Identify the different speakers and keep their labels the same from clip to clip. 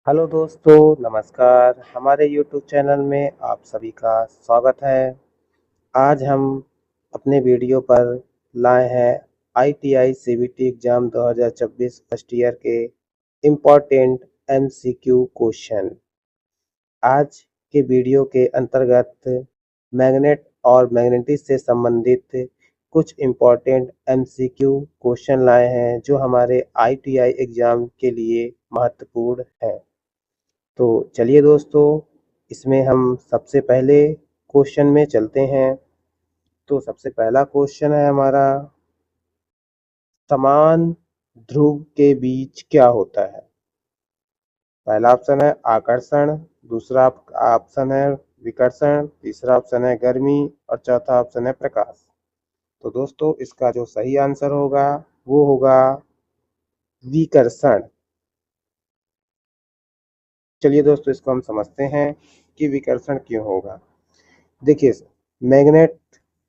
Speaker 1: Hello दोस्तों, नमस्कार। हमारे यूट्यूब चैनल में आप सभी का स्वागत है। आज हम अपने वीडियो पर लाए हैं ITI CBT exam 2024 first year के इम्पोर्टेंट एमसीक्यू क्वेश्चन। आज के वीडियो के अंतर्गत मैग्नेट और मैग्नेटिक से संबंधित कुछ इम्पोर्टेंट एमसीक्यू क्वेश्चन लाए हैं जो हमारे आईटीआई एग्ज़ाम के लिए महत्वपूर्ण हैं। तो चलिए दोस्तों, इसमें हम सबसे पहले क्वेश्चन में चलते हैं। तो सबसे पहला क्वेश्चन है हमारा, समान ध्रुव के बीच क्या होता है? पहला ऑप्शन है आकर्षण, दूसरा ऑप्शन है विकर्षण, तीसरा ऑप्शन है गर्मी और चौथा ऑप्शन है प्रकाश। तो दोस्तों, इसका जो सही आंसर होगा वो होगा विकर्षण। चलिए दोस्तों, इसको हम समझते हैं कि विकर्षण क्यों होगा। देखिए, मैग्नेट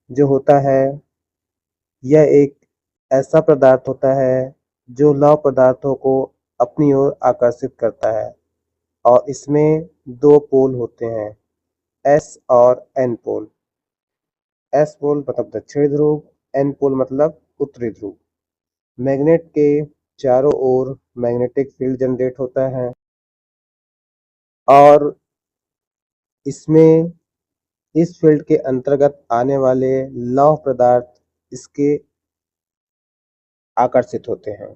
Speaker 1: जो होता है यह एक ऐसा पदार्थ होता है जो लौह पदार्थों को अपनी ओर आकर्षित करता है और इसमें दो पोल होते हैं, एस और एन पोल। एस पोल मतलब दक्षिणी ध्रुव, एन पोल मतलब उत्तरी ध्रुव। मैग्नेट के चारों ओर मैग्नेटिक फील्ड जनरेट होता है और इसमें इस फील्ड के अंतर्गत आने वाले लौह पदार्थ इसके आकर्षित होते हैं।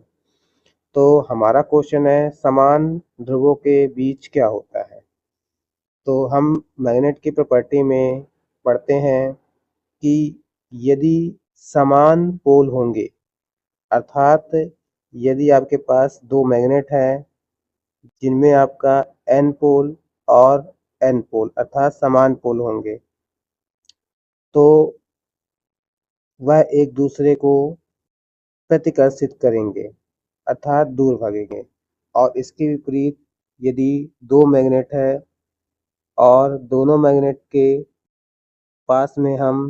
Speaker 1: तो हमारा क्वेश्चन है, समान ध्रुवों के बीच क्या होता है? तो हम मैग्नेट की प्रॉपर्टी में पढ़ते हैं कि यदि समान पोल होंगे, अर्थात यदि आपके पास दो मैग्नेट हैं जिनमें आपका एन पोल और एन पोल अर्थात समान पोल होंगे, तो वह एक दूसरे को प्रतिकर्षित करेंगे अर्थात दूर भागेंगे। और इसके विपरीत यदि दो मैग्नेट है और दोनों मैग्नेट के पास में हम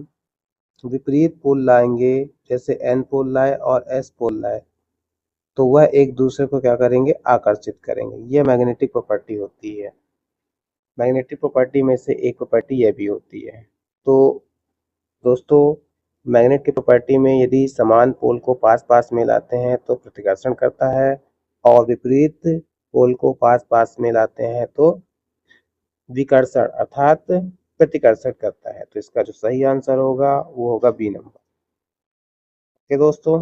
Speaker 1: विपरीत पोल लाएंगे, जैसे एन पोल लाए और एस पोल लाए, तो वह एक दूसरे को क्या करेंगे? आकर्षित करेंगे। यह मैग्नेटिक प्रॉपर्टी होती है। मैग्नेटिक प्रॉपर्टी में से एक प्रॉपर्टी यह भी होती है। तो दोस्तों, मैग्नेट की प्रॉपर्टी में यदि समान पोल को पास पास में लाते हैं तो प्रतिकर्षण करता है और विपरीत पोल को पास पास में लाते हैं तो विकर्षण अर्थात प्रतिकर्षण करता है। तो इसका जो सही आंसर होगा वो होगा बी नंबर। ओके दोस्तों,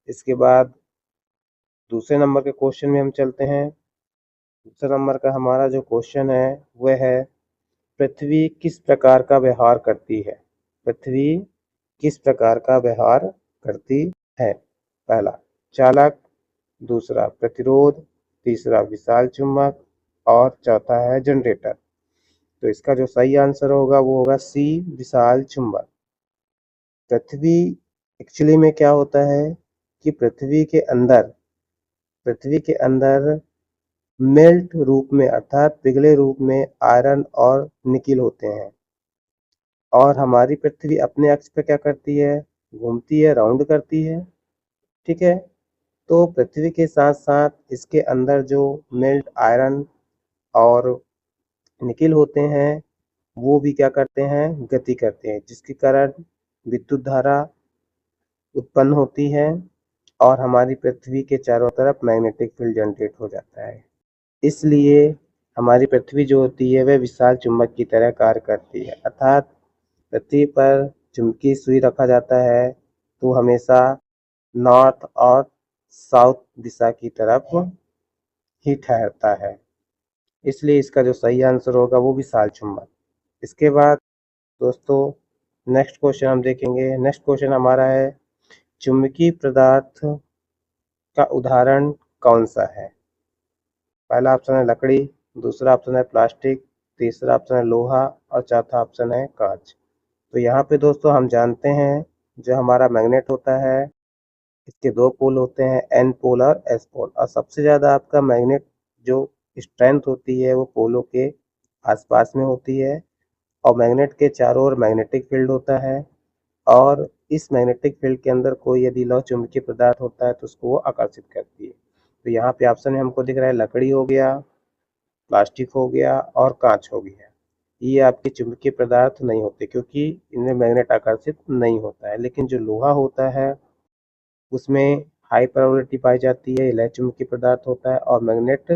Speaker 1: इसके बाद दूसरे नंबर के क्वेश्चन में हम चलते हैं। दूसरे नंबर का हमारा जो क्वेश्चन है वह है, पृथ्वी किस प्रकार का व्यवहार करती है? पृथ्वी किस प्रकार का व्यवहार करती है? पहला चालक, दूसरा प्रतिरोध, तीसरा विशाल चुंबक और चौथा है जनरेटर। तो इसका जो सही आंसर होगा वो होगा सी, विशाल चुंबक। पृथ्वी एक्चुअली में क्या होता है कि पृथ्वी के अंदर मेल्ट रूप में अर्थात पिघले रूप में आयरन और निकिल होते हैं और हमारी पृथ्वी अपने अक्ष पर क्या करती है? घूमती है, राउंड करती है। ठीक है। तो पृथ्वी के साथ साथ इसके अंदर जो मेल्ट आयरन और निकिल होते हैं वो भी क्या करते हैं? गति करते हैं, जिसके कारण विद्युत धारा उत्पन्न होती है और हमारी पृथ्वी के चारों तरफ मैग्नेटिक फील्ड जनरेट हो जाता है। इसलिए हमारी पृथ्वी जो होती है वह विशाल चुंबक की तरह कार्य करती है, अर्थात पृथ्वी पर चुंबकीय सुई रखा जाता है तो हमेशा नॉर्थ और साउथ दिशा की तरफ ही ठहरता है। इसलिए इसका जो सही आंसर होगा वो विशाल चुंबक। इसके बाद दोस्तों, नेक्स्ट क्वेश्चन हम देखेंगे। नेक्स्ट क्वेश्चन हमारा है, चुंबकीय पदार्थ का उदाहरण कौन सा है? पहला ऑप्शन है लकड़ी, दूसरा ऑप्शन है प्लास्टिक, तीसरा ऑप्शन है लोहा और चौथा ऑप्शन है कांच। तो यहाँ पे दोस्तों हम जानते हैं, जो हमारा मैग्नेट होता है इसके दो पोल होते हैं, एन पोल और एस पोल, और सबसे ज़्यादा आपका मैग्नेट जो स्ट्रेंथ होती है वो पोलों के आसपास में होती है और मैग्नेट के चारों ओर मैग्नेटिक फील्ड होता है और इस मैग्नेटिक फील्ड के अंदर कोई यदि लौह चुंबकीय पदार्थ होता है तो उसको वो आकर्षित करती है। तो यहाँ पे ऑप्शन में हमको दिख रहा है लकड़ी हो गया, प्लास्टिक हो गया और कांच हो गया, ये आपके चुंबकीय पदार्थ नहीं होते क्योंकि इनमें मैग्नेट आकर्षित नहीं होता है। लेकिन जो लोहा होता है उसमें हाई प्रोबेबिलिटी पाई जाती है, यह चुंबकीय पदार्थ होता है और मैग्नेट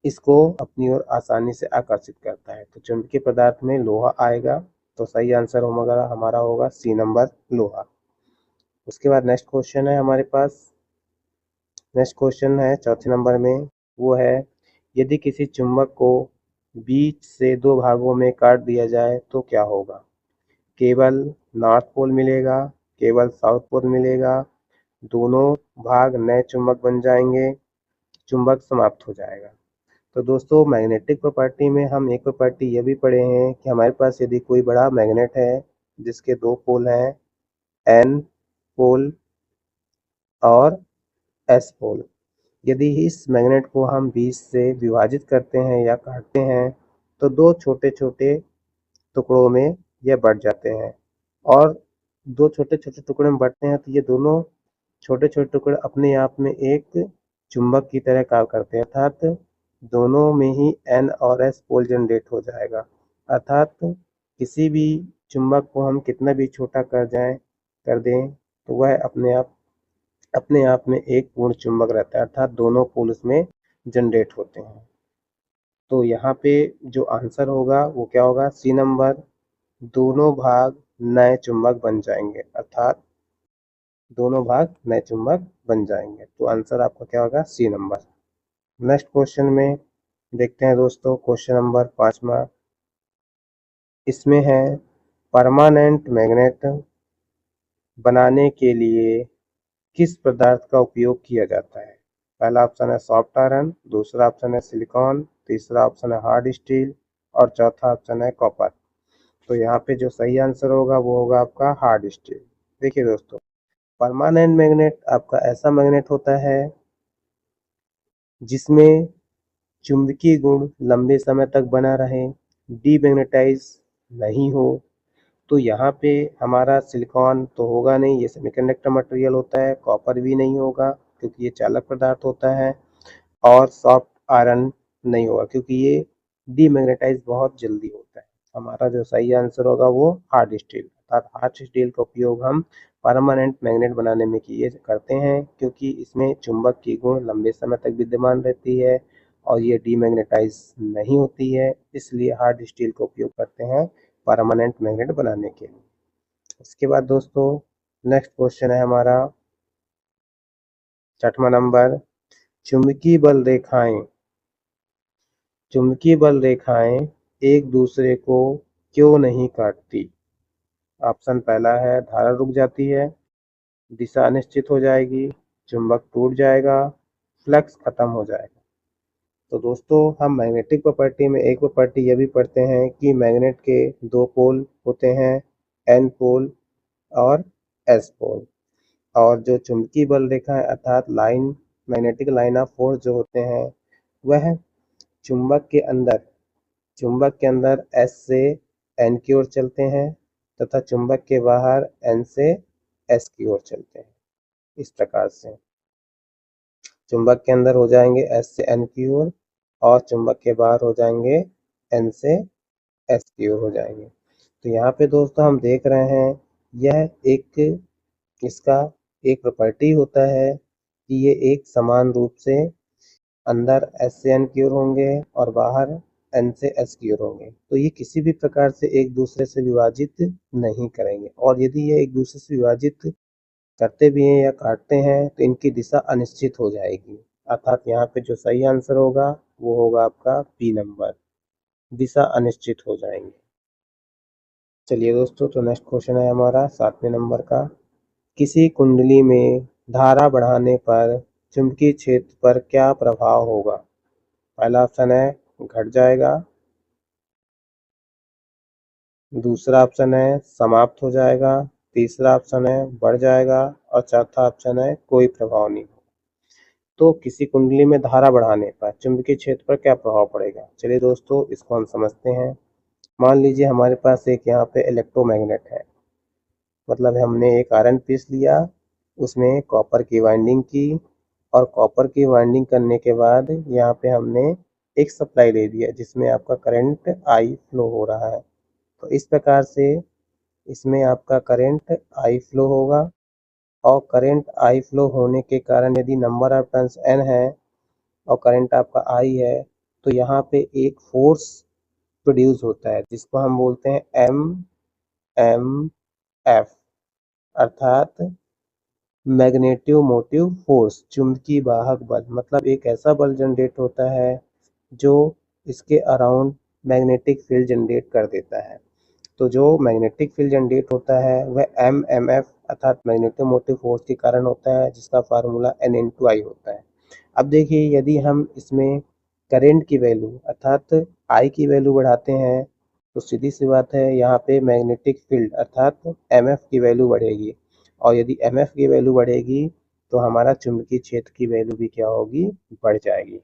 Speaker 1: इसको अपनी ओर आसानी से आकर्षित करता है। तो चुंबकीय पदार्थ में लोहा आएगा, तो सही आंसर होगा हमारा होगा सी नंबर लोहा। उसके बाद नेक्स्ट क्वेश्चन है हमारे पास, नेक्स्ट क्वेश्चन है चौथे नंबर में, वो है यदि किसी चुंबक को बीच से दो भागों में काट दिया जाए तो क्या होगा? केवल नॉर्थ पोल मिलेगा, केवल साउथ पोल मिलेगा, दोनों भाग नए चुंबक बन जाएंगे, चुंबक समाप्त हो जाएगा। तो दोस्तों मैग्नेटिक प्रॉपर्टी में हम एक प्रॉपर्टी ये भी पढ़े हैं कि हमारे पास यदि कोई बड़ा मैग्नेट है जिसके दो पोल हैं, एन पोल और एस पोल, यदि इस मैग्नेट को हम बीच से विभाजित करते हैं या काटते हैं तो दो छोटे छोटे टुकड़ों में यह बढ़ जाते हैं, और दो छोटे छोटे टुकड़े में बढ़ते हैं तो ये दोनों छोटे छोटे टुकड़े अपने आप में एक चुंबक की तरह कार्य करते हैं, अर्थात दोनों में ही एन और एस पोल जनरेट हो जाएगा। अर्थात किसी भी चुंबक को हम कितना भी छोटा कर दें तो वह अपने आप में एक पूर्ण चुंबक रहता है, अर्थात दोनों पोल उसमें जनरेट होते हैं। तो यहाँ पे जो आंसर होगा वो क्या होगा? सी नंबर, दोनों भाग नए चुंबक बन जाएंगे, अर्थात दोनों भाग नए चुंबक बन जाएंगे। तो आंसर आपका क्या होगा? सी नंबर। नेक्स्ट क्वेश्चन में देखते हैं दोस्तों, क्वेश्चन नंबर 5वां, इसमें है परमानेंट मैग्नेट बनाने के लिए किस पदार्थ का उपयोग किया जाता है? पहला ऑप्शन है सॉफ्ट आयरन, दूसरा ऑप्शन है सिलिकॉन, तीसरा ऑप्शन है हार्ड स्टील और चौथा ऑप्शन है कॉपर। तो यहाँ पे जो सही आंसर होगा वो होगा आपका हार्ड स्टील। देखिए दोस्तों, परमानेंट मैग्नेट आपका ऐसा मैग्नेट होता है जिसमें चुंबकीय गुण लंबे समय तक बना रहे, डीमैग्नेटाइज नहीं हो। तो यहाँ पे हमारा सिलिकॉन तो होगा नहीं, ये सेमीकंडक्टर मटेरियल होता है, कॉपर भी नहीं होगा क्योंकि ये चालक पदार्थ होता है, और सॉफ्ट आयरन नहीं होगा क्योंकि ये डीमैग्नेटाइज बहुत जल्दी होता है। हमारा जो सही आंसर होगा वो हार्ड स्टील, अर्थात हार्ड स्टील का उपयोग हम परमानेंट मैग्नेट बनाने में किए करते हैं क्योंकि इसमें चुंबक की गुण लंबे समय तक विद्यमान रहती है और ये डीमैग्नेटाइज नहीं होती है, इसलिए हार्ड स्टील का उपयोग करते हैं परमानेंट मैग्नेट बनाने के लिए। उसके बाद दोस्तों नेक्स्ट क्वेश्चन है हमारा 6वां नंबर, चुंबकीय बल रेखाएं एक दूसरे को क्यों नहीं काटती? ऑप्शन पहला है धारा रुक जाती है, दिशा अनिश्चित हो जाएगी, चुंबक टूट जाएगा, फ्लक्स खत्म हो जाएगा। तो दोस्तों हम मैग्नेटिक प्रॉपर्टी में एक प्रॉपर्टी यह भी पढ़ते हैं कि मैग्नेट के दो पोल होते हैं, एन पोल और एस पोल, और जो चुंबकीय बल रेखा है अर्थात line, magnetic line of force जो होते हैं वह चुंबक के अंदर एस से एन की ओर चलते हैं तथा चुंबक के बाहर एन से एस की ओर चलते हैं। इस प्रकार से चुंबक के अंदर हो जाएंगे एस से एन की ओर और चुंबक के बाहर हो जाएंगे एन से एस की ओर हो जाएंगे। तो यहाँ पे दोस्तों हम देख रहे हैं यह इसका एक प्रॉपर्टी होता है कि ये एक समान रूप से अंदर एस से एन की ओर होंगे और बाहर एन से एस की ओर होंगे। तो ये किसी भी प्रकार से एक दूसरे से विभाजित नहीं करेंगे, और यदि ये एक दूसरे से विभाजित करते भी हैं या काटते हैं तो इनकी दिशा अनिश्चित हो जाएगी, अर्थात यहाँ पे जो सही आंसर होगा वो होगा आपका बी नंबर, दिशा अनिश्चित हो जाएंगे। चलिए दोस्तों, तो नेक्स्ट क्वेश्चन है हमारा 7वें नंबर का, किसी कुंडली में धारा बढ़ाने पर चुंबकीय क्षेत्र पर क्या प्रभाव होगा? पहला ऑप्शन है घट जाएगा, दूसरा ऑप्शन है समाप्त हो जाएगा, तीसरा ऑप्शन है बढ़ जाएगा और चौथा ऑप्शन है कोई प्रभाव नहीं। तो किसी कुंडली में धारा बढ़ाने पर चुंबकीय क्षेत्र पर क्या प्रभाव पड़ेगा? चलिए दोस्तों इसको हम समझते हैं। मान लीजिए हमारे पास एक यहाँ पे इलेक्ट्रोमैग्नेट है, मतलब हमने एक आयरन पीस लिया, उसमें कॉपर की वाइंडिंग की और कॉपर की वाइंडिंग करने के बाद यहाँ पे हमने एक सप्लाई ले दिया जिसमें आपका करंट आई फ्लो हो रहा है। तो इस प्रकार से इसमें आपका करंट आई फ्लो होगा और करंट आई फ्लो होने के कारण यदि नंबर ऑफ टर्न्स n है और करंट आपका आई है तो यहाँ पे एक फोर्स प्रोड्यूस होता है जिसको हम बोलते हैं एफ अर्थात मैग्नेटिक मोटिव फोर्स, चुंबकीय वाहक बल। मतलब एक ऐसा बल जनरेट होता है जो इसके अराउंड मैग्नेटिक फील्ड जनरेट कर देता है। तो जो मैग्नेटिक फील्ड जनरेट होता है वह एमएमएफ अर्थात मैग्नेटिक मोटिव फोर्स के कारण होता है, जिसका फार्मूला N×I होता है। अब देखिए यदि हम इसमें करंट की वैल्यू अर्थात आई की वैल्यू बढ़ाते हैं तो सीधी सी बात है यहाँ पे मैग्नेटिक फील्ड अर्थात एमएफ की वैल्यू बढ़ेगी और यदि एमएफ की वैल्यू बढ़ेगी तो हमारा चुंबकीय क्षेत्र की वैल्यू भी क्या होगी, बढ़ जाएगी।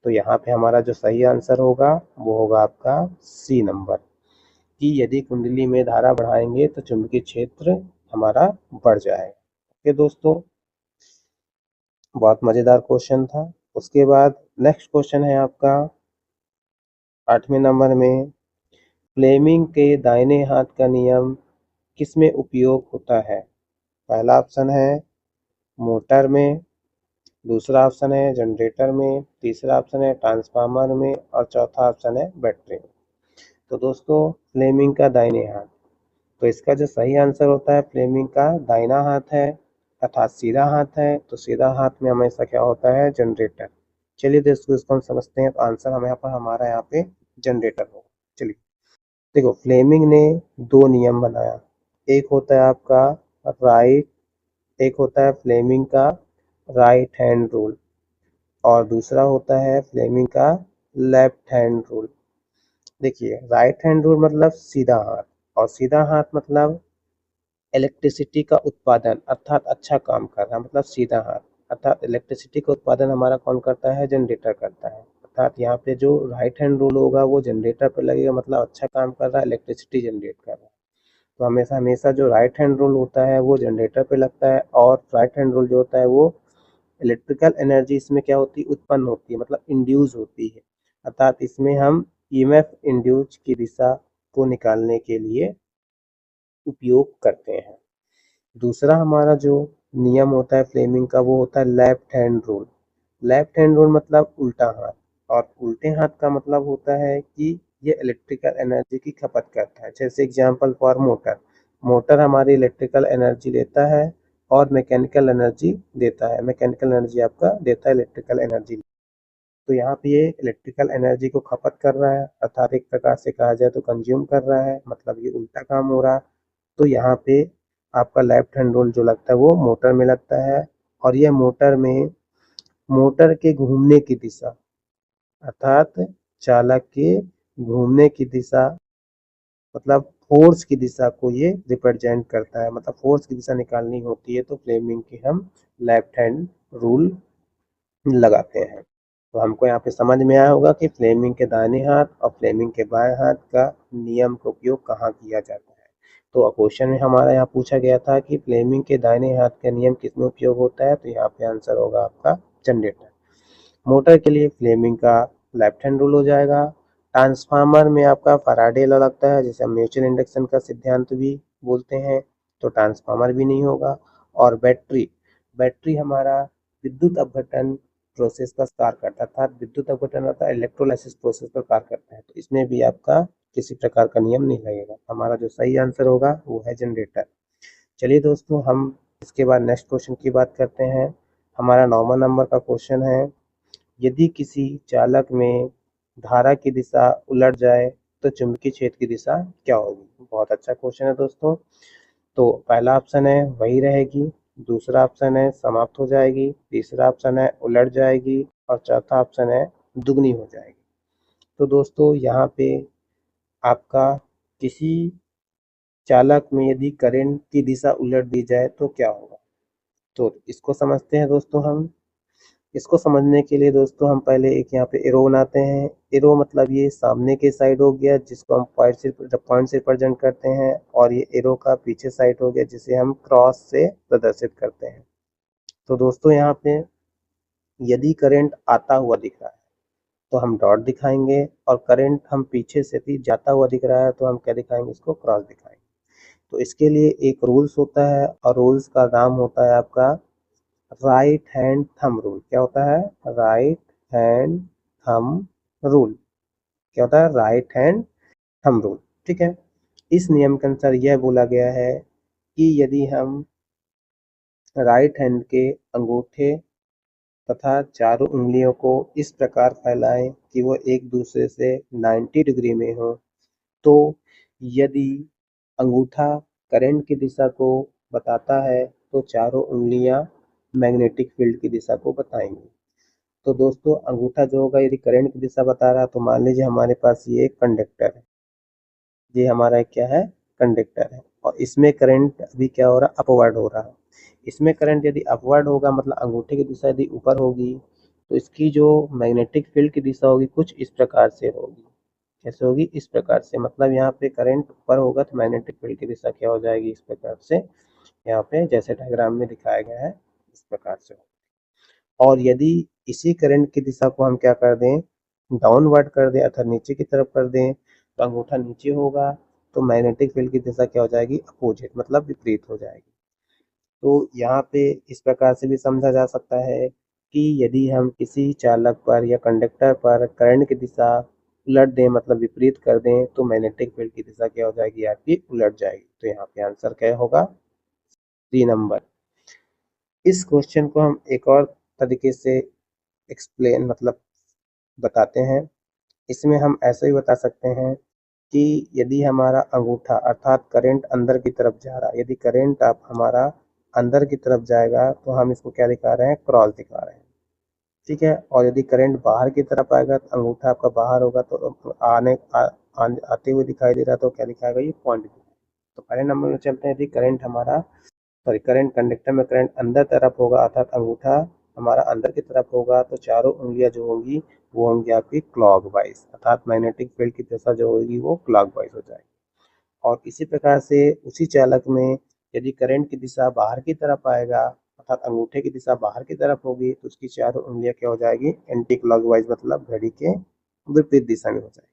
Speaker 1: तो यहाँ पे हमारा जो सही आंसर होगा वो होगा आपका सी नंबर, कि यदि कुंडली में धारा बढ़ाएंगे तो चुंबकीय क्षेत्र हमारा बढ़ जाएगा। ओके दोस्तों, बहुत मजेदार क्वेश्चन था। उसके बाद नेक्स्ट क्वेश्चन है आपका 8वें नंबर में, फ्लेमिंग के दाहिने हाथ का नियम किसमें उपयोग होता है? पहला ऑप्शन है मोटर में, दूसरा ऑप्शन है जनरेटर में, तीसरा ऑप्शन है ट्रांसफार्मर में और चौथा ऑप्शन है बैटरी में। तो दोस्तों फ्लेमिंग का दाहिने हाथ, तो इसका जो सही आंसर होता है फ्लेमिंग का दाहिना हाथ है अर्थात सीधा हाथ है। तो सीधा हाथ में हमेशा क्या होता है, जनरेटर। चलिए दोस्तों इसको हम समझते हैं। तो आंसर हमारा यहाँ पे जनरेटर होगा। चलिए देखो, फ्लेमिंग ने दो नियम बनाया। एक होता है आपका राइट, एक होता है फ्लेमिंग का राइट हैंड रूल और दूसरा होता है फ्लेमिंग का लेफ्ट हैंड रूल। देखिए राइट हैंड रूल मतलब सीधा हाथ और सीधा हाथ मतलब इलेक्ट्रिसिटी का उत्पादन अर्थात अच्छा काम कर रहा है, मतलब सीधा हाथ। अर्थात इलेक्ट्रिसिटी का उत्पादन हमारा कौन करता है, जनरेटर करता है। अर्थात यहाँ पे जो राइट हैंड रूल होगा वो जनरेटर पे लगेगा, मतलब अच्छा काम कर रहा है, इलेक्ट्रिसिटी जनरेट कर रहा है। तो हमेशा हमेशा जो राइट हैंड रूल होता है वो जनरेटर पे लगता है और राइट हैंड रूल जो होता है वो इलेक्ट्रिकल एनर्जी इसमें क्या होती है, उत्पन्न होती है, मतलब इंड्यूस होती है। अर्थात इसमें हम ईएमएफ इंड्यूस की दिशा को निकालने के लिए उपयोग करते हैं। दूसरा हमारा जो नियम होता है फ्लेमिंग का वो होता है left hand rule. Left hand rule मतलब उल्टा हाथ और उल्टे हाथ का मतलब होता है कि ये इलेक्ट्रिकल एनर्जी की खपत करता है। जैसे एग्जांपल फॉर मोटर, मोटर हमारी इलेक्ट्रिकल एनर्जी लेता है और मैकेनिकल एनर्जी देता है। मैकेनिकल एनर्जी आपका देता है इलेक्ट्रिकल एनर्जी। तो यहाँ पे ये इलेक्ट्रिकल एनर्जी को खपत कर रहा है अर्थात एक प्रकार से कहा जाए तो कंज्यूम कर रहा है, मतलब ये उल्टा काम हो रहा है। तो यहाँ पे आपका लेफ्ट हैंड रूल जो लगता है वो मोटर में लगता है और यह मोटर में मोटर के घूमने की दिशा अर्थात चालक के घूमने की दिशा मतलब फोर्स की दिशा को ये रिप्रेजेंट करता है। मतलब फोर्स की दिशा निकालनी होती है तो फ्लेमिंग की हम लेफ्ट हैंड रूल लगाते हैं। तो हमको यहाँ पे समझ में आया होगा कि फ्लेमिंग के दाहिने हाथ और फ्लेमिंग के बाएं हाथ का नियम का उपयोग कहाँ किया जाता है। तो क्वेश्चन में हमारा यहाँ पूछा गया था कि फ्लेमिंग के दाहिने हाथ का नियम किसमें उपयोग होता है, तो यहाँ पे आंसर होगा आपका जनरेटर। मोटर के लिए फ्लेमिंग का लेफ्ट हैंड रूल हो जाएगा। ट्रांसफार्मर में आपका फैराडे लॉ लगता है जिसे हम म्यूचुअल इंडक्शन का सिद्धांत भी बोलते हैं, तो ट्रांसफार्मर भी नहीं होगा। और बैटरी, बैटरी हमारा विद्युत अपघटन प्रोसेस पर कार्य करता है अर्थात विद्युत अपघटन अर्थात इलेक्ट्रोलाइसिस प्रोसेस पर कार्य करता है। तो इसमें भी आपका किसी प्रकार का नियम नहीं लगेगा। हमारा जो सही आंसर होगा वो है जनरेटर। चलिए दोस्तों हम इसके बाद नेक्स्ट क्वेश्चन की बात करते हैं। हमारा 9वां नंबर का क्वेश्चन है, यदि किसी चालक में धारा की दिशा उलट जाए तो चुंबकीय क्षेत्र की दिशा क्या होगी? बहुत अच्छा क्वेश्चन है दोस्तों। तो पहला ऑप्शन है वही रहेगी, दूसरा ऑप्शन है समाप्त हो जाएगी, तीसरा ऑप्शन है उलट जाएगी और चौथा ऑप्शन है दुगनी हो जाएगी। तो दोस्तों यहाँ पे आपका किसी चालक में यदि करंट की दिशा उलट दी जाए तो क्या होगा, तो इसको समझते हैं दोस्तों हम। इसको समझने के लिए दोस्तों हम पहले एक यहाँ पे एरो बनाते हैं। एरो मतलब ये सामने के साइड हो गया जिसको हम पॉइंट से रिप्रेजेंट करते हैं और ये एरो का पीछे साइड हो गया जिसे हम क्रॉस से प्रदर्शित करते हैं। तो दोस्तों यहाँ पे यदि करंट आता हुआ दिख रहा है तो हम डॉट दिखाएंगे, और करंट हम पीछे से भी जाता हुआ दिख रहा है तो हम क्या दिखाएंगे, इसको क्रॉस दिखाएंगे। तो इसके लिए एक रूल्स होता है, और रूल्स का नाम होता है आपका राइट हैंड थंब रूल। क्या होता है? Right hand thumb rule. क्या होता है? Right hand thumb rule. ठीक है। इस नियम के अनुसार यह बोला गया है कि यदि हम राइट हैंड के अंगूठे तथा चारों उंगलियों को इस प्रकार फैलाएं कि वो एक दूसरे से 90 डिग्री में हो, तो यदि अंगूठा करंट की दिशा को बताता है तो चारों उंगलियां मैग्नेटिक फील्ड की दिशा को बताएंगी। तो दोस्तों, अंगूठा जो होगा यदि करंट की दिशा बता रहा है तो मान लीजिए हमारे पास ये कंडक्टर है, ये हमारा क्या है? कंडक्टर है, और इसमें करंट अभी क्या हो रहा है? अपवर्ड हो रहा है। इसमें करंट यदि अपवर्ड होगा, मतलब अंगूठे की दिशा यदि ऊपर होगी, तो इसकी जो मैग्नेटिक फील्ड की दिशा होगी कुछ इस प्रकार से होगी। कैसे होगी? इस प्रकार से। मतलब यहाँ पे करंट ऊपर होगा तो मैग्नेटिक फील्ड की दिशा क्या हो जाएगी? इस प्रकार से। यहाँ पे जैसे डायग्राम में दिखाया गया है इस प्रकार से। और यदि इसी करंट की दिशा को हम क्या कर दें? डाउनवर्ड कर दें अर्थात नीचे की तरफ कर दें, तो अंगूठा नीचे होगा तो मैग्नेटिक फील्ड की दिशा क्या हो जाएगी? अपोजिट, मतलब विपरीत हो जाएगी। तो यहाँ पे इस प्रकार से भी समझा जा सकता है कि यदि हम किसी चालक पर या कंडक्टर पर करंट की दिशा उलट दें, मतलब विपरीत कर दें, तो मैग्नेटिक फील्ड की दिशा क्या हो जाएगी? आपकी उलट जाएगी। तो यहाँ पे आंसर क्या होगा? 3 नंबर। इस क्वेश्चन को हम एक और तरीके से एक्सप्लेन मतलब बताते हैं। इसमें हम ऐसे ही बता सकते हैं कि यदि हमारा अंगूठा अर्थात करंट अंदर की तरफ जा रहा है, यदि करंट आप हमारा अंदर की तरफ जाएगा तो हम इसको क्या दिखा रहे हैं? क्रॉस दिखा रहे हैं। ठीक है। और यदि करंट बाहर की तरफ आएगा तो अंगूठा आपका बाहर होगा, तो आते हुए दिखाई दे रहा, तो क्या दिखाएगा? ये पॉइंट दिखाएगा। तो पहले नंबर में चलते हैं। यदि करंट हमारा सॉरी करंट कंडक्टर में करंट अंदर तरफ होगा अर्थात अंगूठा हमारा अंदर की तरफ होगा, तो चारों उंगलियां जो होंगी वो होंगी आपकी क्लॉकवाइज, अर्थात मैग्नेटिक फील्ड की दिशा जो होगी वो क्लॉकवाइज हो जाएगी। और इसी प्रकार से उसी चालक में यदि करंट की दिशा बाहर की तरफ आएगा अर्थात अंगूठे की दिशा बाहर की तरफ होगी, तो उसकी चारों उंगलियां क्या हो जाएगी? एंटी क्लॉकवाइज, मतलब घड़ी के विपरीत दिशा में हो जाएगी।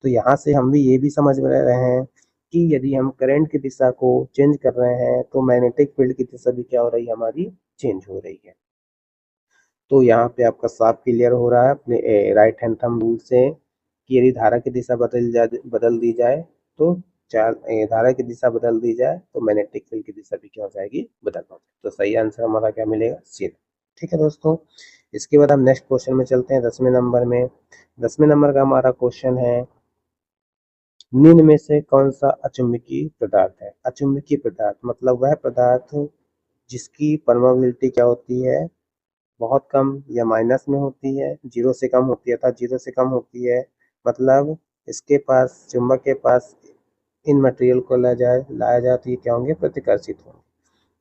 Speaker 1: तो यहाँ से हम भी ये भी समझ में रहे हैं कि यदि हम करंट की दिशा को चेंज कर रहे हैं तो मैग्नेटिक फील्ड की दिशा भी क्या हो रही है? हमारी चेंज हो रही है। तो यहाँ पे आपका साफ क्लियर हो रहा है अपने राइट हैंड थंब रूल से कि यदि धारा की दिशा बदल दी जाए तो धारा की दिशा बदल दी जाए तो मैग्नेटिक फील्ड की दिशा भी क्या हो जाएगी? बदल हो जाएगी। तो सही आंसर हमारा क्या मिलेगा? सी। ठीक है दोस्तों, इसके बाद हम नेक्स्ट क्वेश्चन में चलते हैं 10वें नंबर में। 10वें नंबर का हमारा क्वेश्चन है, निम्न में से कौन सा अचुंबकीय पदार्थ है? अचुंबकीय पदार्थ मतलब वह पदार्थ जिसकी परमेबिलिटी क्या होती है? बहुत कम या माइनस में होती है, जीरो से कम होती है, अर्थात जीरो से कम होती है। मतलब इसके पास, चुंबक के पास इन मटेरियल को लाया जाए तो ये क्या होंगे? प्रतिकर्षित होंगे।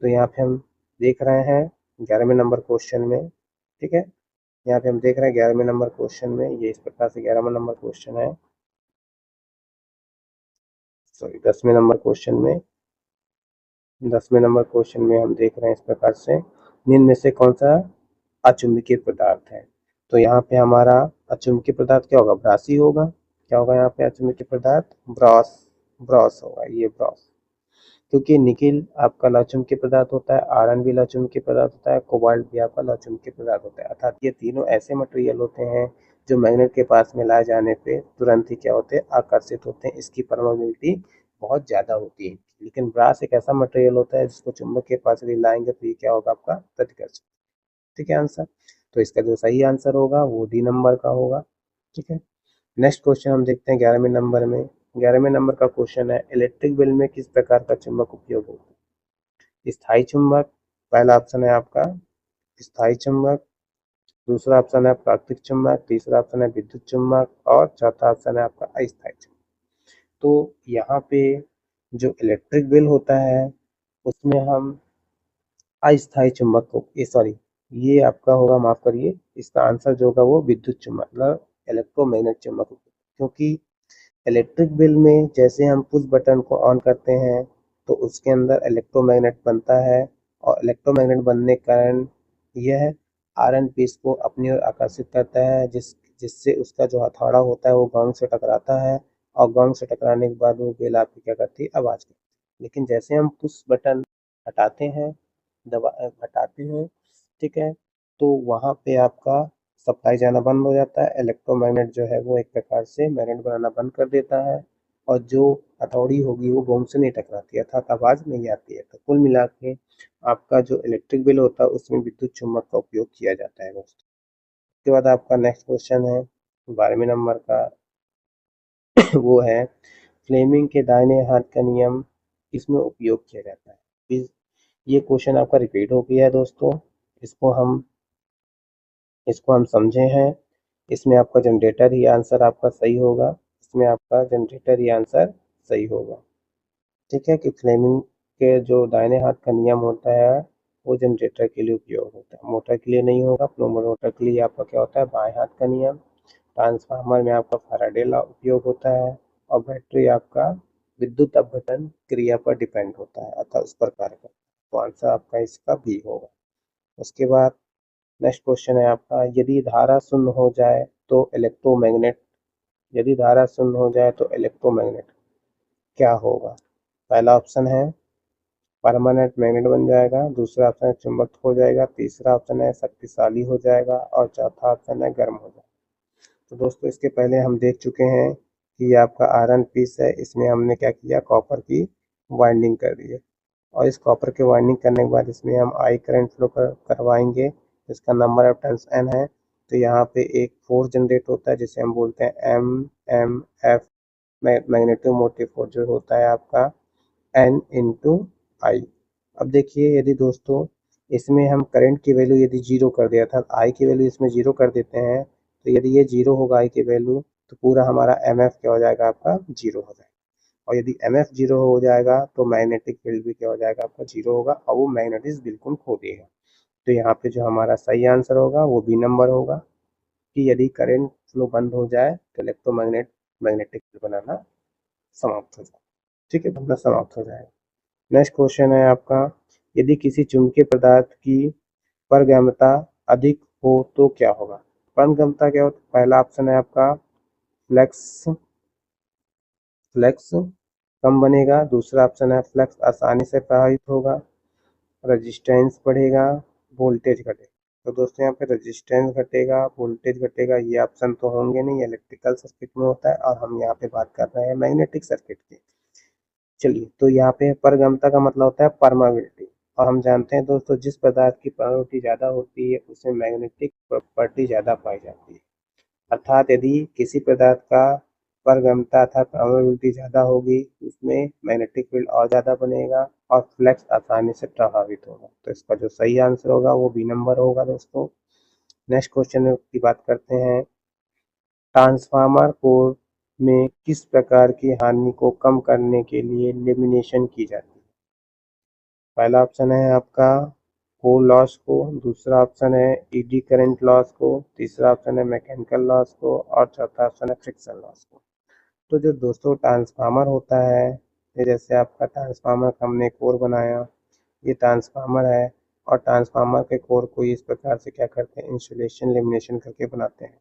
Speaker 1: तो यहाँ पे हम देख रहे हैं 11वें नंबर क्वेश्चन में। ठीक है। यहाँ पे हम देख रहे हैं 11वें नंबर क्वेश्चन में, ये इस प्रकार से 11वां नंबर क्वेश्चन है, सॉरी 10वें नंबर क्वेश्चन में। 10वें नंबर क्वेश्चन में हम देख रहे हैं इस प्रकार से, निम्न में से कौन सा अचुंबकीय पदार्थ है? तो यहाँ पे हमारा अचुंबकीय पदार्थ क्या होगा? ब्रासी होगा। क्या होगा यहाँ पे अचुंबकीय पदार्थ? ब्रॉस। ब्रॉस होगा, ये ब्रॉस। क्योंकि निकिल आपका लवचुंबकीय पदार्थ होता है, आयरन भी लवचुंबकीय पदार्थ होता है, कोबाल्ट भी आपका लवचुंबकीय पदार्थ होता है, अर्थात ये तीनों ऐसे मटेरियल होते हैं जो मैग्नेट के पास में लाए जाने पे तुरंत ही क्या होते हैं? आकर्षित होते हैं। इसकी परमेबिलिटी बहुत ज़्यादा होती है। लेकिन ब्रास एक ऐसा मटेरियल होता है जिसको चुंबक के पास यदि लाएंगे तो ये क्या होगा? आपका प्रतिकर्षित। ठीक है आंसर। तो इसका जो सही आंसर होगा वो डी नंबर का होगा। ठीक है। नेक्स्ट क्वेश्चन हम देखते हैं 11वें नंबर में। 11वें नंबर का क्वेश्चन है, इलेक्ट्रिक बिल में किस प्रकार का चुंबक उपयोग होता है? स्थायी चुंबक, पहला ऑप्शन है आपका स्थायी चुंबक, दूसरा ऑप्शन है प्राकृतिक चुंबक, तीसरा ऑप्शन है विद्युत चुंबक, और चौथा ऑप्शन है आपका अस्थायी चुंबक। तो यहाँ पे जो इलेक्ट्रिक बिल होता है उसमें हम अस्थायी चुंबक को, ये सॉरी, ये आपका होगा, माफ करिए, इसका आंसर जो होगा वो विद्युत चुंबक मतलब इलेक्ट्रोमैग्नेट चुंबक होगा। क्योंकि इलेक्ट्रिक बिल में जैसे हम पुश बटन को ऑन करते हैं तो उसके अंदर इलेक्ट्रोमैग्नेट बनता है, और इलेक्ट्रोमैग्नेट बनने के कारण यह आयरन पीस को अपनी ओर आकर्षित करता है, जिससे उसका जो हथौड़ा होता है वो गोंग से टकराता है, और गोंग से टकराने के बाद वो बेल आपकी क्या करती है, आवाज़ करती है। लेकिन जैसे हम पुश बटन हटाते हैं, हटाते हैं, ठीक है, तो वहाँ पे आपका सप्लाई जाना बंद हो जाता है। इलेक्ट्रोमैग्नेट जो है वो एक प्रकार से मैग्नेट बनाना बंद कर देता है, और जो हथौड़ी होगी वो गोंग से नहीं टकराती, अर्थात आवाज़ नहीं आती है। तो कुल मिला के आपका जो इलेक्ट्रिक बिल होता है उसमें विद्युत चुम्बक का उपयोग किया जाता है दोस्तों। उसके बाद आपका नेक्स्ट क्वेश्चन है 12वें नंबर का वो है फ्लेमिंग के दाहिने हाथ का नियम किसमें उपयोग किया जाता है। ये क्वेश्चन आपका रिपीट हो गया है दोस्तों, इसको हम इसको हम समझे हैं। इसमें आपका जनरेटर ही आंसर आपका सही होगा, इसमें आपका जनरेटर ही आंसर सही होगा। ठीक है, कि फ्लेमिंग के जो दाहिने हाथ का नियम होता है वो जनरेटर के लिए उपयोग होता है, मोटर के लिए नहीं होगा। मोटर के लिए आपका क्या होता है, बाएं हाथ का नियम। ट्रांसफार्मर में आपका फैराडे लॉ उपयोग होता है, और बैटरी आपका विद्युत अपघटन क्रिया पर डिपेंड होता है, अतः उस पर कार्य करता है। तो आंसर आपका इसका बी होगा। उसके बाद नेक्स्ट क्वेश्चन है आपका यदि धारा शून्य हो जाए तो इलेक्ट्रोमैग्नेट यदि धारा शून्य हो जाए तो इलेक्ट्रोमैग्नेट क्या होगा। पहला ऑप्शन है परमानेंट मैग्नेट बन जाएगा, दूसरा ऑप्शन है चुंबक हो जाएगा, तीसरा ऑप्शन है शक्तिशाली हो जाएगा, और चौथा ऑप्शन है गर्म हो जाएगा। तो दोस्तों इसके पहले हम देख चुके हैं कि ये आपका आयरन पीस है, इसमें हमने क्या किया, कॉपर की वाइंडिंग कर दी है, और इस कॉपर की वाइंडिंग करने के बाद इसमें हम आई करंट फ्लो करवाएंगे, इसका नंबर ऑफ टर्न्स एन है। तो यहाँ पे एक फोर्स जनरेट होता है जिसे हम बोलते हैं M F, magneto motive force जो होता है आपका एन इंटू आई। अब देखिए यदि दोस्तों इसमें हम करंट की वैल्यू यदि जीरो कर दिया था, आई की वैल्यू इसमें जीरो कर देते हैं, तो यदि ये जीरो होगा आई की वैल्यू, तो पूरा हमारा एम एफ क्या हो जाएगा, आपका जीरो हो जाएगा। और यदि एम एफ जीरो हो जाएगा तो मैग्नेटिक फील्ड भी क्या हो जाएगा, आपका जीरो होगा, और वो मैग्नेटिज्म बिल्कुल खो देगा। तो यहाँ पे जो हमारा सही आंसर होगा वो बी नंबर होगा, कि यदि करंट फ्लो बंद हो जाए तो मैग्नेटिक फील्ड बनाना समाप्त हो जाए। ठीक है, बनना समाप्त हो जाएगा। नेक्स्ट क्वेश्चन है आपका यदि किसी चुंबकीय पदार्थ की पारगम्यता अधिक हो तो क्या होगा। पारगम्यता क्या होता है, पहला ऑप्शन है आपका फ्लक्स फ्लक्स कम बनेगा, दूसरा ऑप्शन है फ्लक्स आसानी से प्रभावित होगा, रेजिस्टेंस बढ़ेगा, वोल्टेज घटेगा। तो दोस्तों यहाँ पे रेजिस्टेंस घटेगा, वोल्टेज घटेगा, ये ऑप्शन तो होंगे नहीं, इलेक्ट्रिकल सर्किट में होता है, और हम यहाँ पे बात कर रहे हैं मैग्नेटिक सर्किट की। चलिए, तो यहाँ पे पारगम्यता का मतलब होता है परमाबिलिटी, और हम जानते हैं दोस्तों जिस पदार्थ की परमाबिलिटी ज़्यादा होती है उसमें मैग्नेटिक प्रॉपर्टी ज़्यादा पाई जाती है। अर्थात यदि किसी पदार्थ का पारगम्यता अर्थात परमेबिलिटी ज़्यादा होगी उसमें मैग्नेटिक फील्ड और ज़्यादा बनेगा, और फ्लक्स आसानी से प्रभावित होगा। तो इसका जो सही आंसर होगा वो बी नंबर होगा दोस्तों। नेक्स्ट क्वेश्चन की बात करते हैं ट्रांसफार्मर कोर में किस प्रकार की हानि को कम करने के लिए लेमिनेशन की जाती है। पहला ऑप्शन है आपका कोर लॉस को, दूसरा ऑप्शन है ईडी करंट लॉस को, तीसरा ऑप्शन है मैकेनिकल लॉस को, और चौथा ऑप्शन है फ्रिक्शन लॉस को। तो जो दोस्तों ट्रांसफार्मर होता है, ये जैसे आपका ट्रांसफार्मर का हमने कोर बनाया, ये ट्रांसफार्मर है, और ट्रांसफार्मर के कोर को इस प्रकार से क्या करते हैं, इंसुलेशन लेमिनेशन करके बनाते हैं।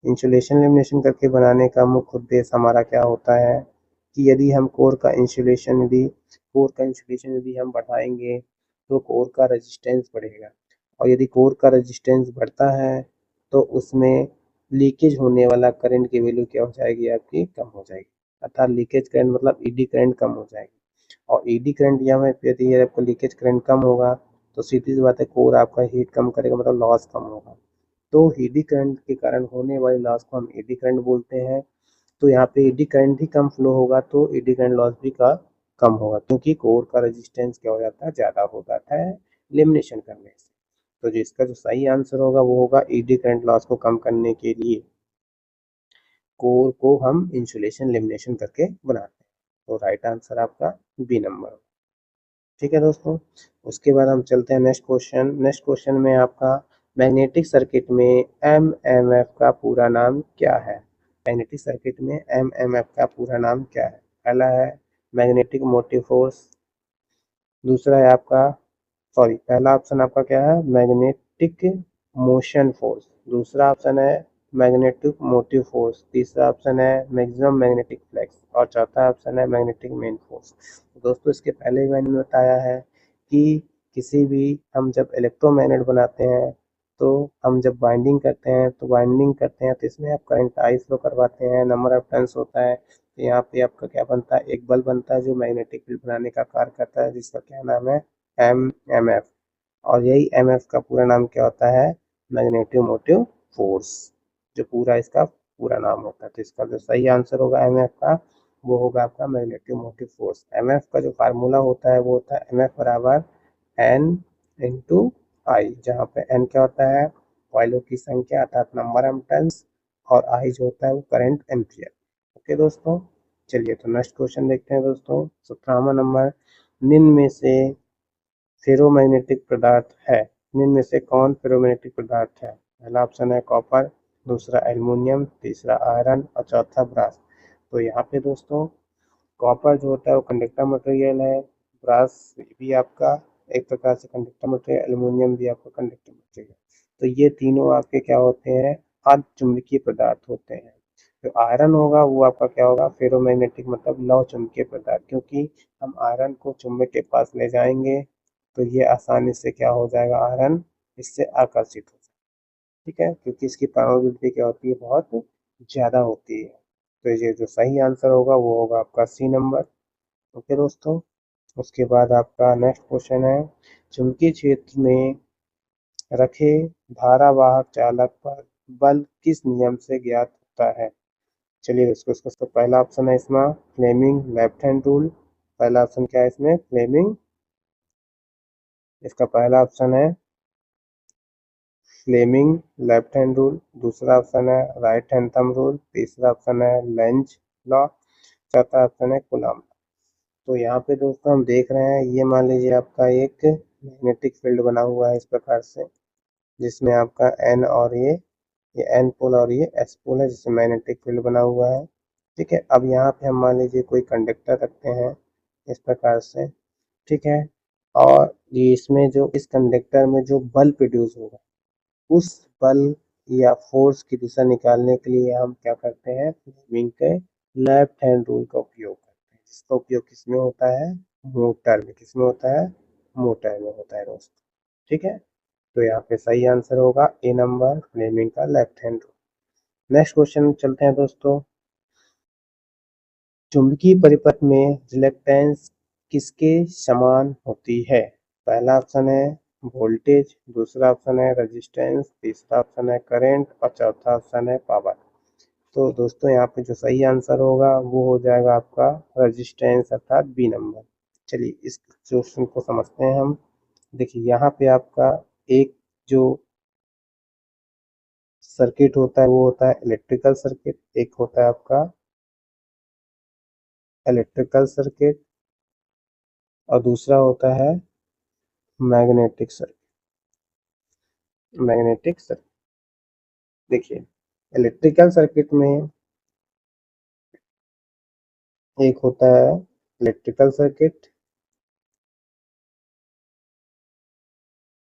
Speaker 1: इंसुलेशन लेमिनेशन करके बनाने का मुख्य उद्देश्य हमारा क्या होता है, कि यदि हम कोर का इंसुलेशन यदि हम बढ़ाएंगे तो कोर का रेजिस्टेंस बढ़ेगा, और यदि कोर का रेजिस्टेंस बढ़ता है तो उसमें लीकेज होने वाला करंट की वैल्यू क्या हो जाएगी, आपकी कम हो जाएगी। अर्थात लीकेज करंट मतलब ईडी करंट कम हो जाएगी, और ईडी करंट यहाँ में यदि आपका लीकेज करंट कम होगा तो सीधी सी बात है कोर आपका हीट कम करेगा, मतलब लॉस कम होगा। तो एडी करंट के कारण होने वाले लॉस को हम एडी करंट बोलते हैं। तो यहाँ पे एडी करंट ही कम फ्लो होगा तो एडी करंट लॉस भी का कम होगा, क्योंकि कोर का रेजिस्टेंस क्या हो जाता है, ज़्यादा हो जाता है लेमिनेशन करने से। तो जिसका जो सही आंसर होगा वो होगा एडी करंट लॉस को कम करने के लिए कोर को हम इंसुलेशन लेमिनेशन करके बनाते हैं। तो राइट आंसर आपका बी नंबर। ठीक है दोस्तों, उसके बाद हम चलते हैं नेक्स्ट क्वेश्चन में आपका मैग्नेटिक सर्किट में एमएमएफ का पूरा नाम क्या है। मैग्नेटिक सर्किट में एमएमएफ का पूरा नाम क्या है। पहला है मैग्नेटिक मोटिव फोर्स, दूसरा है आपका पहला ऑप्शन आपका क्या है, मैग्नेटिक मोशन फोर्स, दूसरा ऑप्शन है मैग्नेटिक मोटिव फोर्स, तीसरा ऑप्शन है मैक्सिमम मैग्नेटिक फ्लक्स और चौथा ऑप्शन है मैग्नेटिक मेन फोर्स। तो दोस्तों इसके पहले ही मैंने बताया है कि किसी भी हम जब इलेक्ट्रोमैग्नेट बनाते हैं तो हम जब बाइंडिंग करते हैं तो इसमें आप करंट आई फ्लो करवाते हैं, नंबर ऑफ टर्न्स होता है। तो यहाँ पे आपका क्या बनता है, एक बल बनता है जो मैग्नेटिक फील्ड बनाने का कार्य करता है, जिसका क्या नाम है, एम एफ। और यही एमएफ का पूरा नाम क्या होता है, मैग्नेटिक मोटिव फोर्स, जो पूरा इसका पूरा नाम होता है। तो इसका जो सही आंसर होगा एमएफ का, वो होगा आपका मैग्नेटिक मोटिव फोर्स। एमएफ का जो फार्मूला होता है वो होता है एमएफ बराबर एन इंटू आई, जहाँ पे एन क्या होता है, कॉइलों की संख्या अर्थात नंबर ऑफ टर्न्स, और आई जो होता है वो करंट एम्पियर। ओके दोस्तों, चलिए तो नेक्स्ट क्वेश्चन देखते हैं दोस्तों। 17वां नंबर, निम्न में से फेरोमैग्नेटिक पदार्थ है, निम्न में से कौन फेरोमैग्नेटिक पदार्थ है। पहला ऑप्शन है कॉपर, दूसरा एल्युमिनियम, तीसरा आयरन और चौथा ब्रास। तो यहाँ पे दोस्तों कॉपर जो होता है वो कंडक्टर मटेरियल है, ब्रास भी आपका एक प्रकार से कंडक्टर मटेरियल, एल्युमिनियम भी आपका कंडक्टर मटेरियल। तो ये तीनों आपके क्या होते हैं, अर्धचुंबकीय पदार्थ होते हैं। जो आयरन होगा वो आपका क्या होगा, फेरोमैग्नेटिक मतलब लौ चुंबकीय पदार्थ, क्योंकि हम आयरन को चुंबक के पास ले जाएंगे तो ये आसानी से क्या हो जाएगा, आयरन इससे आकर्षित हो जाएगा। ठीक है, क्योंकि इसकी पावरबिलिटी क्या होती है, बहुत ज़्यादा होती है। तो ये जो सही आंसर होगा वो होगा आपका सी नंबर। ओके दोस्तों, उसके बाद आपका नेक्स्ट क्वेश्चन है, चुंबकीय क्षेत्र में रखे धारावाहक चालक पर बल किस नियम से ज्ञात होता है। चलिए दोस्तों, इसका पहला ऑप्शन है इसमें फ्लेमिंग लेफ्ट हैंड रूल। पहला ऑप्शन क्या है इसमें, फ्लेमिंग, इसका पहला ऑप्शन है फ्लेमिंग लेफ्ट हैंड रूल, दूसरा ऑप्शन है राइट हैंड थंब रूल, तीसरा ऑप्शन है लेंज लॉ, चौथा ऑप्शन है कूलम्ब। तो यहाँ पे दोस्तों हम देख रहे हैं, ये मान लीजिए आपका एक मैग्नेटिक फील्ड बना हुआ है इस प्रकार से, जिसमें आपका एन और ये एन पोल और ये एस पोल है, जिसमें मैग्नेटिक फील्ड बना हुआ है। ठीक है, अब यहाँ पे हम मान लीजिए कोई कंडक्टर रखते हैं इस प्रकार से। ठीक है, और ये इसमें जो इस कंडक्टर में जो बल प्रोड्यूस होगा, उस बल या फोर्स की दिशा निकालने के लिए हम क्या करते हैं, फ्लेमिंग के लेफ्ट हैंड रूल का उपयोग करते हैं, जिसका उपयोग किसमें होता है, मोटर में। किसमें होता है, मोटर में होता है दोस्तों। ठीक है, तो यहाँ पे सही आंसर होगा ए नंबर, फ्लेमिंग का left hand rule. Next question चलते हैं दोस्तों। चुंबकीय परिपथ में रिलक्टेंस किसके समान होती है। पहला ऑप्शन है वोल्टेज, दूसरा ऑप्शन है रेजिस्टेंस, तीसरा ऑप्शन है करंट और चौथा ऑप्शन है पावर। तो दोस्तों यहाँ पे जो सही आंसर होगा वो हो जाएगा आपका रेजिस्टेंस अर्थात बी नंबर। चलिए इस क्वेश्चन को समझते हैं हम। देखिए यहाँ पे आपका एक जो सर्किट होता है वो होता है इलेक्ट्रिकल सर्किट, एक होता है आपका इलेक्ट्रिकल सर्किट और दूसरा होता है मैग्नेटिक सर्किट। मैग्नेटिक सर्किट, देखिए इलेक्ट्रिकल सर्किट में एक होता है इलेक्ट्रिकल सर्किट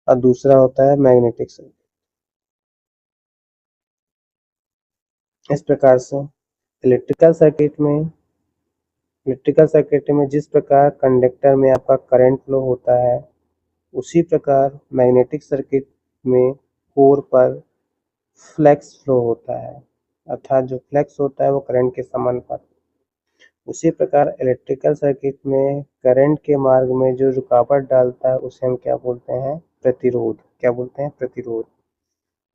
Speaker 1: और दूसरा होता है मैग्नेटिक सर्किट। इस प्रकार से इलेक्ट्रिकल सर्किट में जिस प्रकार कंडक्टर में आपका करंट फ्लो होता है, उसी प्रकार मैग्नेटिक सर्किट में कोर पर फ्लक्स फ्लो होता है, अर्थात जो फ्लक्स होता है वो करंट के समानुपाती। उसी प्रकार इलेक्ट्रिकल सर्किट में करंट के मार्ग में जो रुकावट डालता है उसे हम क्या बोलते हैं, प्रतिरोध। क्या बोलते हैं, प्रतिरोध।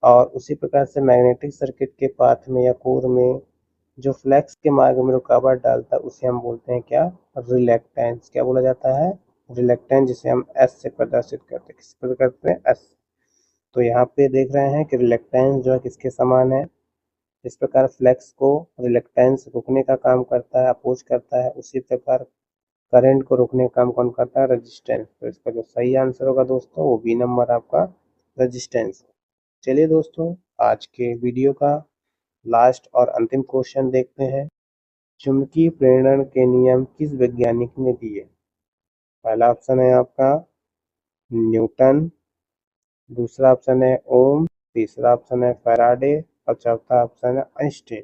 Speaker 1: और उसी प्रकार से मैग्नेटिक सर्किट के पाथ में या कोर में जो फ्लक्स के मार्ग में रुकावट डालता है उसे हम बोलते हैं क्या, रिलक्टेंस। क्या बोला जाता है, रिलक्टेंस, जिसे हम एस से प्रदर्शित करते हैं। किस पर करते हैं, एस। तो यहाँ पे देख रहे हैं कि रिलक्टेंस जो है किसके समान है। इस प्रकार फ्लक्स को रिलक्टेंस रोकने का काम करता है, अपोज करता है, उसी प्रकार करंट को रोकने का काम कौन करता है, रेजिस्टेंस। तो इसका जो सही आंसर होगा दोस्तों वो बी नंबर आपका रेजिस्टेंस। चलिए दोस्तों, आज के वीडियो का लास्ट और अंतिम क्वेश्चन देखते हैं। चुंबकीय प्रेरण के नियम किस वैज्ञानिक ने दिए। पहला ऑप्शन है आपका न्यूटन, दूसरा ऑप्शन है ओम, तीसरा ऑप्शन है फैराडे और चौथा ऑप्शन है आइंस्टीन।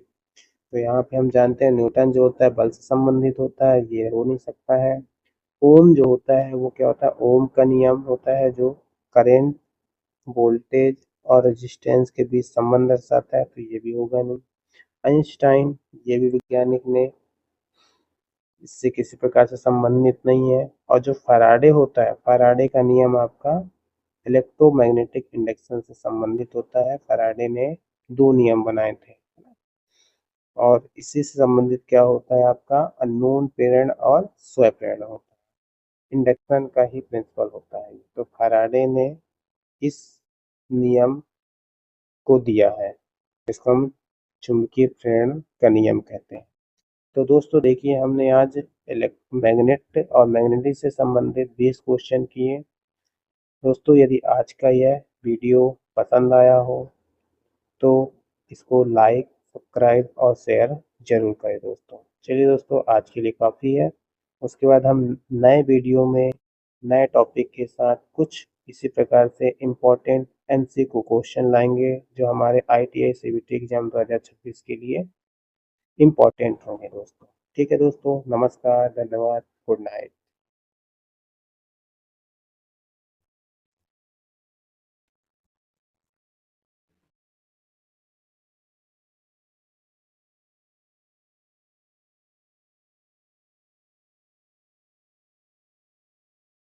Speaker 1: तो यहाँ पे हम जानते हैं न्यूटन जो होता है बल से संबंधित होता है, ये हो नहीं सकता है। ओम जो होता है वो क्या होता है, ओम का नियम होता है जो करेंट, वोल्टेज और रेजिस्टेंस के बीच संबंध दर्शाता है, तो ये भी होगा नहीं। आइंस्टाइन, ये भी वैज्ञानिक ने इससे किसी प्रकार से संबंधित नहीं है। और जो फैराडे होता है, फैराडे का नियम आपका इलेक्ट्रोमैग्नेटिक इंडक्शन से संबंधित होता है। फैराडे ने दो नियम बनाए थे और इसी से संबंधित क्या होता है आपका अननोन प्रेरण और स्वप्रेरण होता है। इंडक्शन का ही प्रिंसिपल होता है। तो फैराडे ने इस नियम को दिया है, इसको हम चुंबकीय प्रेरण का नियम कहते हैं। तो दोस्तों देखिए, हमने आज मैग्नेट और मैग्नेटिक से संबंधित 20 क्वेश्चन किए। दोस्तों यदि आज का यह वीडियो पसंद आया हो तो इसको लाइक, सब्सक्राइब और शेयर जरूर करें दोस्तों। चलिए दोस्तों, आज के लिए काफ़ी है। उसके बाद हम नए वीडियो में नए टॉपिक के साथ कुछ इसी प्रकार से इम्पोर्टेंट एमसीक्यू क्वेश्चन लाएंगे जो हमारे ITI CBT एग्जाम 2026 के लिए इम्पोर्टेंट होंगे दोस्तों। ठीक है दोस्तों, नमस्कार, धन्यवाद, गुड नाइट।